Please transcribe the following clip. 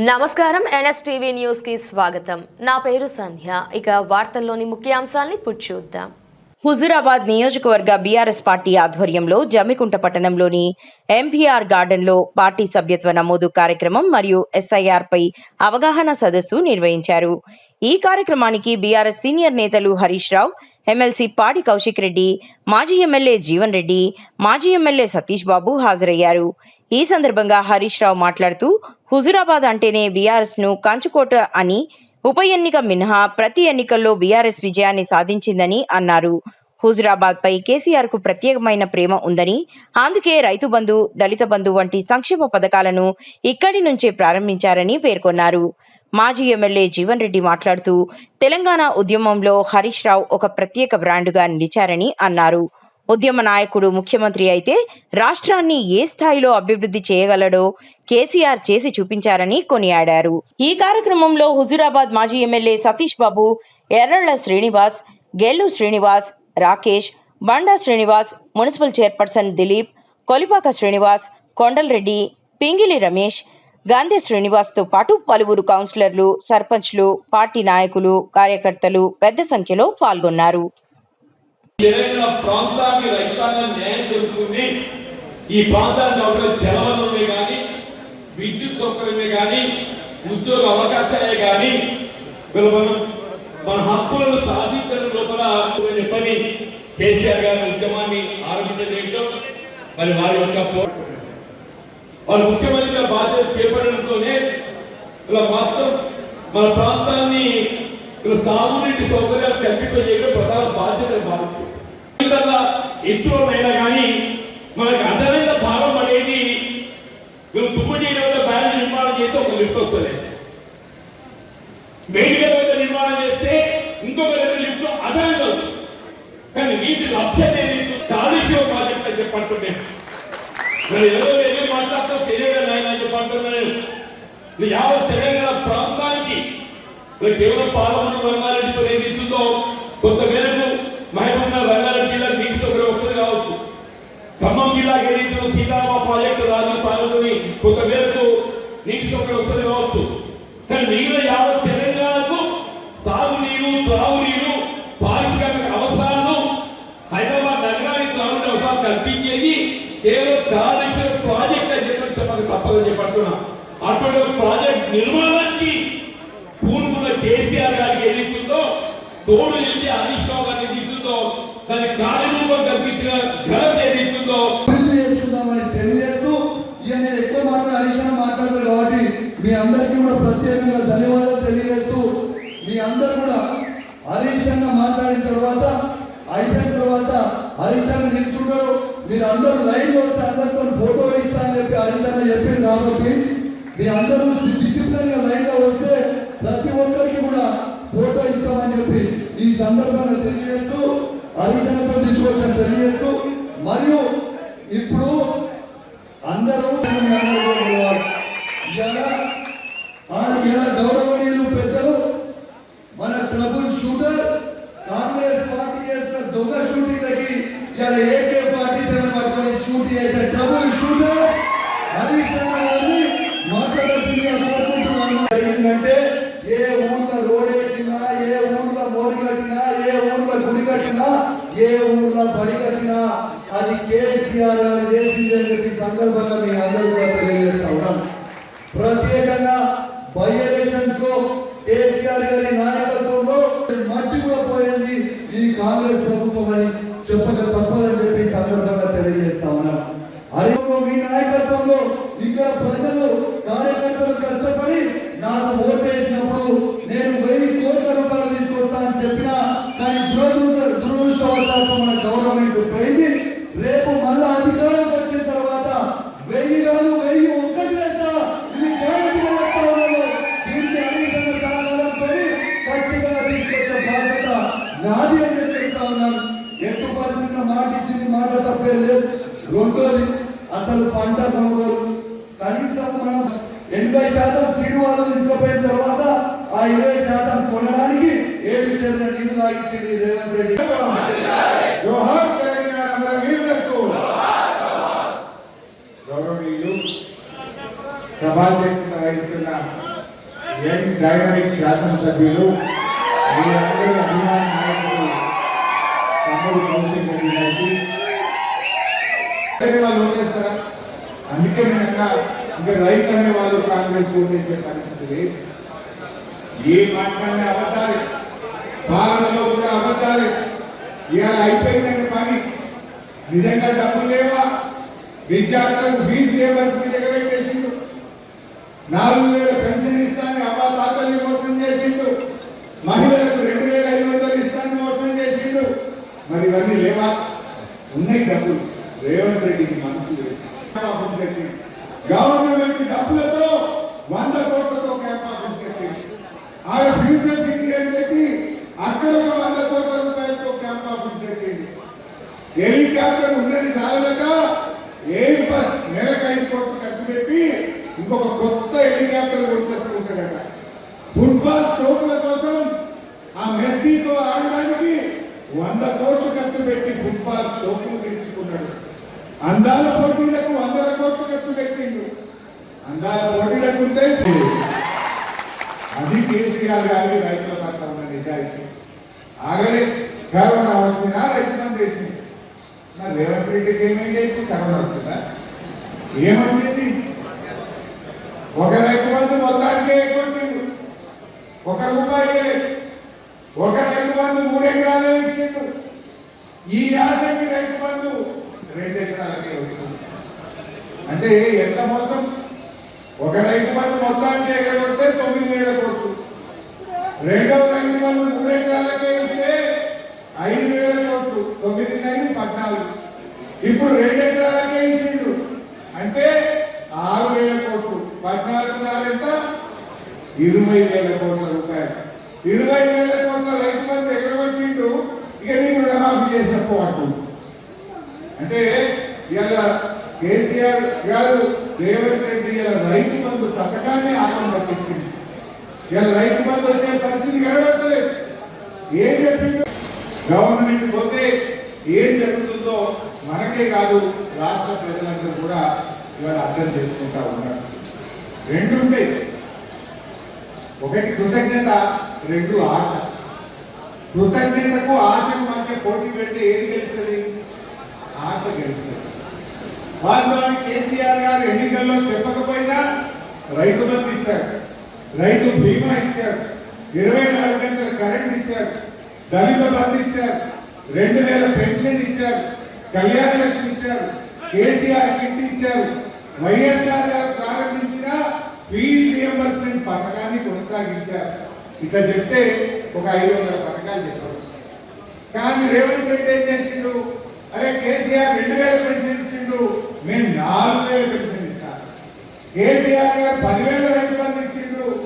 నమస్కారం NSTV news కి స్వాగతం. నా పేరు సంధ్య. ఇక వార్తల్లోని ముఖ్యాంశాలను ఇప్పుడు చూద్దాం. హుజూరాబాద్ నియోజకవర్గ బీఆర్ఎస్ పార్టీ ఆధ్వర్యంలో జమ్మికుంట పట్టణంలోని ఎంపీఆర్ గార్డెన్లో పార్టీ సభ్యత్వ నమోదు కార్యక్రమం మరియు ఎస్ఐఆర్ పై అవగాహన సదస్సు నిర్వహించారు. ఈ కార్యక్రమానికి బీఆర్ఎస్ సీనియర్ నేతలు హరీష్ రావు, ఎమ్మెల్సీ పాడి కౌశిక్ రెడ్డి, మాజీ ఎమ్మెల్యే జీవన్ రెడ్డి, మాజీ ఎమ్మెల్యే సతీష్ బాబు హాజరయ్యారు. ఈ సందర్భంగా హరీష్ రావు మాట్లాడుతూ హుజూరాబాద్ అంటేనే బీఆర్ఎస్ ను కంచుకోట అని, ఉప ఎన్నిక మినహా ప్రతి ఎన్నికల్లో బీఆర్ఎస్ విజయాన్ని సాధించిందని అన్నారు. హుజూరాబాద్ పై కేసీఆర్ కు ప్రత్యేకమైన ప్రేమ ఉందని, అందుకే రైతు బంధు, దళిత బంధు వంటి సంక్షేమ పథకాలను ఇక్కడి నుంచే ప్రారంభించారని పేర్కొన్నారు. మాజీ ఎమ్మెల్యే జీవన్ రెడ్డి మాట్లాడుతూ తెలంగాణ ఉద్యమంలో హరీష్ రావు ఒక ప్రత్యేక బ్రాండుగా నిలిచారని అన్నారు. ఉద్యమ నాయకుడు ముఖ్యమంత్రి అయితే రాష్ట్రాన్ని ఏ స్థాయిలో అభివృద్ధి చేయగలడో కేసీఆర్ చేసి చూపించారని కొనియాడారు. ఈ కార్యక్రమంలో హుజూరాబాద్ మాజీ ఎమ్మెల్యే సతీష్ బాబు, ఎర్రళ్ల శ్రీనివాస్, గెల్లు శ్రీనివాస్, రాకేష్, బండా శ్రీనివాస్, మున్సిపల్ చైర్పర్సన్ దిలీప్, కొలిపాక శ్రీనివాస్, కొండలరెడ్డి, పింగిలి రమేష్, గాంధీ శ్రీనివాస్ తో పాటు పలువురు కౌన్సిలర్లు, సర్పంచ్లు, పార్టీ నాయకులు, కార్యకర్తలు పెద్ద సంఖ్యలో పాల్గొన్నారు. తెలంగాణ ప్రాంతానికి రైతాంగం న్యాయం జరుగుతుంది. ఈ ప్రాంతానికి అవసరం జలవనరులే కానీ, విద్యుత్ సౌకర్యమే కానీ, ఉద్యోగ అవకాశాలే కానీ, మన హక్కులను సాధించడం లోపల చెప్పని కేసీఆర్ గారి ఉద్యమాన్ని ఆరంభించడం, మరి వారి యొక్క వారు ముఖ్యమంత్రిగా బాధ్యత చేపట్టడంతోనే ఇలా మొత్తం మన ప్రాంతాన్ని సాగునీటి సౌకర్యాలు కల్పింపజేయడం ప్రధాన బాధ్యతలు భావిస్తుంది. ఎత్తులోనైనా కానీ మనకు అదనంగా భారం అనేది తుమ్ము చేయడం బ్యారేజ్ నిర్మాణం చేస్తే ఒక లిఫ్ట్ వస్తుంది, మెయిన్ లెవెల్ నిర్మాణం చేస్తే ఇంకొక లెవెల్ లిఫ్ట్ అదనంగా వస్తుంది. కానీ వీటి లక్ష్యం ఏది కాలుష్య ప్రాజెక్ట్ అని చెప్పంటుంటే మరి ఎవరో ఏదో మాట్లాడుతూ తెలియదు ఆయన చెప్పంటున్నాను. యావత్ తెలంగాణ ప్రాంతానికి కేవలం పాలమూరు రంగారెడ్డితో ఏదైతుందో కొంత మేరకు మహబూబ్నగర్ రంగారెడ్డి జిల్లా నీటి సౌకర్యం వస్తుంది కావచ్చు, ఖమ్మం జిల్లాకి ఏదైతే సీతారామ ప్రాజెక్టు రాజస్థాన్లోని కొంత మేరకు నీటి సౌకర్యం వస్తుంది కావచ్చు. కానీ మిగిలిన యావత్ తెలంగాణకు సాగునీరు, త్రాగునీరు, పారిశ్రామిక అవసరాలు, హైదరాబాద్ నగరానికి త్రాగునీరు అవసరాలు కల్పించేది కేవలం కాళేశ్వరం ప్రాజెక్ట్ అని చెప్పి మనకు తప్పదని చెప్పంటున్నా. అటువంటి ప్రాజెక్ట్ నిర్మాణానికి పూర్వుల కేసీఆర్ గారికి ఏదైతుందో తోడు వెళ్ళి హరీష్ రావు గారికి ఏదైతుందో దానికి కార్యరూపం కల్పించిన ఘనత ఏదైతుందో చేస్తుందామని తెలియజేస్తూ నేను ఎక్కువ హరీష్ రావు మాట్లాడతారు కాబట్టి మీ అందరికీ కూడా ప్రత్యేకంగా ధన్యవాదాలు తెలియజేస్తూ మీ అందరూ కూడా హరీష్ అన్న మాట్లాడిన తర్వాత అయిపోయిన తర్వాత హరీష్ అన్న నిలుచుంటారు, మీరు అందరూ లైన్ లో వస్తే అందరితో ఫోటో ఇస్తా అని చెప్పి హరీష్ అన్న చెప్పింది. కాబట్టి మీ అందరూ డిసిప్లిన్ గా లైన్ లో వస్తే ప్రతి ఒక్కరికి కూడా ఫోటో ఇస్తామని చెప్పి ఈ సందర్భంగా తెలియజేస్తూ హరీష్ తీసుకొచ్చిన తెలియజేస్తూ మరియు ఇప్పుడు అందరూ గౌరవనీయులు పెద్దలు మన ట్రబుల్ షూటర్ కాంగ్రెస్ పార్టీ చేసిన దొంగ షూటింగ్లకి ఇలా AK-47 పట్టుకొని షూట్ చేసిన ట్రబుల్ షూటర్ హరీష్ గారిని మాట్లాడాల్సిందిగా కోరుకుంటున్నాను. జరిగిందంటే ఏ ఊర్లో రోడ్ వేసినా, ఏ ఊర్లో మోరి కట్టినా, ఏ ఊర్లో గుడి కట్టినా, ఏ ఊర్లో బడి కట్టినా అది కేసీఆర్ గారు చేసిందని చెప్పి సందర్భంగా మీ అందరూ కూడా తెలియజేస్తా ఉన్నాను. ప్రత్యేకంగా బై ఎలక్షన్స్ లో కేసీఆర్ గారి నాయకత్వంలో మట్టి కూడా పోయింది ఈ కాంగ్రెస్ ప్రభుత్వం అని చెప్పక తప్పదని చెప్పి సందర్భంగా తెలియజేస్తా ఉన్నాను. అదే మీ నాయకత్వంలో ఇక్కడ ప్రజలు కార్యకర్తలు కష్టపడి నాకు ఓటేసినప్పుడు నేను 1000 కోట్ల రూపాయలు తీసుకొస్తా అని చెప్పినా కానీ దురదృష్టవశాత్తు మన గవర్నమెంట్ పోయింది. రేపు మళ్ళా అధికారంకి వచ్చిన తర్వాత 1000 కాదు 1001 చేస్తా, ఇది దీనికి అధికారుల సహకారంతో ఖచ్చితంగా తీసుకొచ్చే బాధ్యత నాది అని చెప్తా ఉన్నాను. ఎట్టు పరిస్థితుల్లో మాట ఇచ్చింది, మాట తప్పే లేదు. రెండోది అసలు పంట కొనుగోలు కనీసం మనం 80% సీడు వాళ్ళు తీసుకుపోయిన తర్వాత ఆ 20% కొనడానికి 7 చెరువుల నీళ్లు తాగించింది రేవంత్ రెడ్డి. జోహార్ తెలంగాణ మన వీరులకు. గౌరవనీయులు సభాధ్యక్షత వహిస్తున్న డైనమిక్ శాసనసభ్యులు మీరందరూ అభిమాన నాయకులు తమ్ముడు కౌశిక్ రెడ్డి గారికి వాళ్ళు ఓటేస్తారా? అందుకే నేను ఇంకా రైతు అనే వాళ్ళు కాంగ్రెస్ ఓటేసే పరిస్థితి లేదు. ఏ మాట్లాడిన అబద్ధాలే, పాలనలో కూడా అబద్ధాలే. ఇవాళ అయిపోయిందని పని. నిజంగా డబ్బులు లేవా? విద్యార్థులకు ఫీజు రియంబర్స్మెంట్ ఎగబెట్టేసిండు. 4,000 పెన్షన్ ఇస్తాను అబ్బా తాతల్ని మోసం చేసిండు. మహిళలకు 2,500 ఇస్తాను మోసం చేసిండు. మరి ఇవన్నీ లేవా? ఉన్నాయి డబ్బులు. రేవంత్ రెడ్డికి మనసు లేదు. గవర్నమెంట్ డబ్బులతో 100 కోట్లతో క్యాంప్ ఆఫీస్ కట్టింది. ఆ ఫ్యూచర్ సిటీ అని పెట్టి అక్కడ 100 కోట్ల రూపాయలతో క్యాంప్ ఆఫీస్ కట్టింది. హెలికాప్టర్ ఉన్నది చాలక ఎయిర్ బస్ నెలకు 5 కోట్లు ఖర్చు పెట్టి ఇంకొక కొత్త హెలికాప్టర్ కొనుకొచ్చుకుంటాడట. ఫుట్బాల్ షోట్ల కోసం ఆ మెస్సీతో ఆడడానికి 100 కోట్లు ఖర్చు పెట్టి ఫుట్బాల్ షోట్లు గెలుచుకున్నాడు. అందాల పోటీలకు 100 కోట్లు ఖర్చు పెట్టిండు. అందాల పోటీలకు ఉంటే అది కేసీఆర్ గారి రైతుల పట్ల ఉన్న నిజాయితీ. ఆగలే కరోనా వచ్చినా రైతు బంధు చేసింది. మరి రేవంత్ రెడ్డికి ఏమైంది? కరోనా వచ్చిందా? ఏమొచ్చేసి ఒక రైతు బంధు మొత్తానికే కొట్టిండు. 1 రూపాయి ఒక రైతు బంధు 3 ఎకరాలే ఇచ్చేసి ఈ యాసకి రైతు బంధు 2 ఎకరాలకే వచ్చింది. అంటే ఎంత మోసం! ఒక రైతు బంధు మొత్తానికి ఎగరగొడితే 9,000 కోట్లు, రెండవ రైతు బంధు 3 ఎకరాలకే ఇస్తే 5,000 కోట్లు, 9 9 14. ఇప్పుడు 2 ఎకరాలకే ఇచ్చిండు అంటే 6,000 కోట్లు. 14 ఎంత? 20,000 కోట్ల రూపాయలు. 20,000 కోట్ల రైతు బంధు ఎగరగొట్టిండు. ఇక నీకు రుణమాఫీ చేసేసుకోవట్టు. అంటే ఇలా కేసీఆర్ గారు రేవంత్ రెడ్డి ఇలా రైతు బంధు పథకాన్ని ఆటం పట్టించింది. ఇలా రైతు బంధు వచ్చే పరిస్థితి కనబడతలేదు. ఏం చెప్పిండు? గవర్నమెంట్ పోతే ఏం జరుగుతుందో మనకే కాదు రాష్ట్ర ప్రజలందరూ కూడా ఇవాళ అర్థం చేసుకుంటా ఉన్నారు. 2 ఉంటాయి. ఒకటి కృతజ్ఞత, 2 ఆశ. కృతజ్ఞతకు ఆశకు మధ్య పోటీ పెడితే ఏది గెలుస్తుంది? ఆశ గెలుస్తుంది. వాస్తవానికి కేసీఆర్ గారు ఎన్నికల్లో చెప్పకపోయినా రైతు బంధు ఇచ్చారు, రైతు బీమా ఇచ్చారు, 24 గంటల కరెంట్ ఇచ్చారు, దళిత బంధు ఇచ్చారు, 2,000 పెన్షన్ ఇచ్చారు, కళ్యాణ లక్ష్మి ఇచ్చారు, కేసీఆర్ కిట్ ఇచ్చారు. వైఎస్ఆర్ గారు ప్రారంభించిన ఫీజు రియంబర్స్మెంట్ పథకాన్ని కొనసాగించారు. ఇక చెప్తే ఒక 500 పథకాలు చెప్పవచ్చు. కానీ రేవంత్ రెడ్డి ఏం చేసిండు? అరే కేసీఆర్ 2,000 పెన్షన్ ఇచ్చిండు, మేము 4,000 పెన్షన్ ఇస్తాం. కేసీఆర్ గారు 10,000